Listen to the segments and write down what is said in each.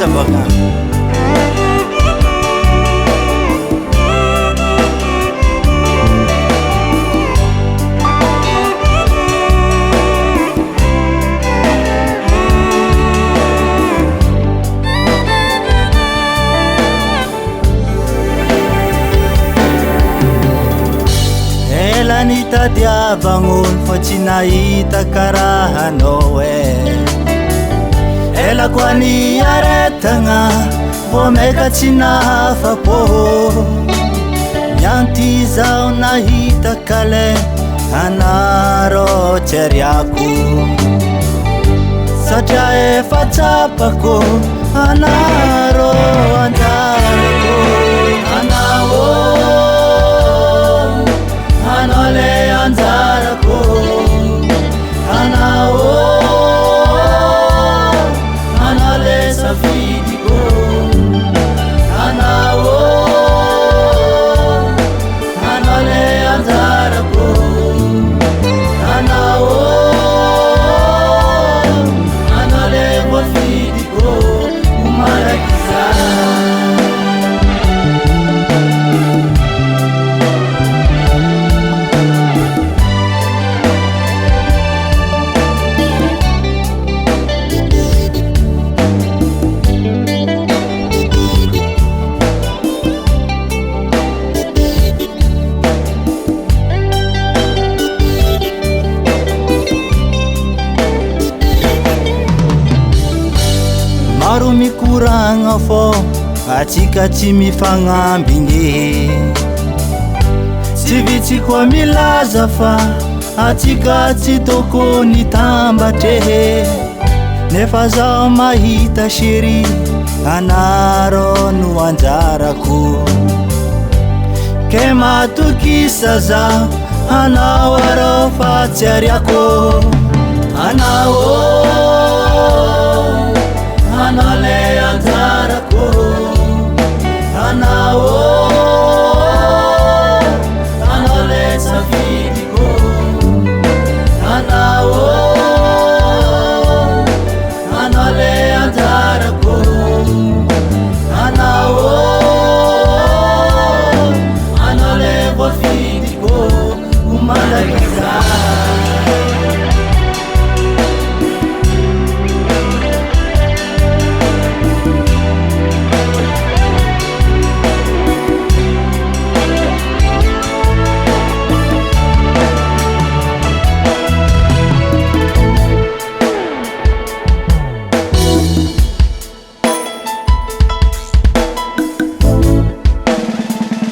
baka nitadiavagnon fa tsy nahita karahanao ela koa ny aretagna vo maika tsy nahafapo mianty zao nahita kale anaro tseriako satria efa tsapako anaro anjarako anao anale anjarako anao anale safidiko anao anale anjarako anao anale wafidiko umarakiza maro mikoragna fô atsika tsy mifagnambigny tsy vitsy koa milaza fa atsika tsy tokony tambatre nefa zao mahita sheri anaro no anjarako ke matokisa zao anao arô fa tsy ariako anao anale anjarako anao anale safidiko anao anale anjarako anao anale wafidiko umalakiza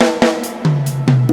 umandakizai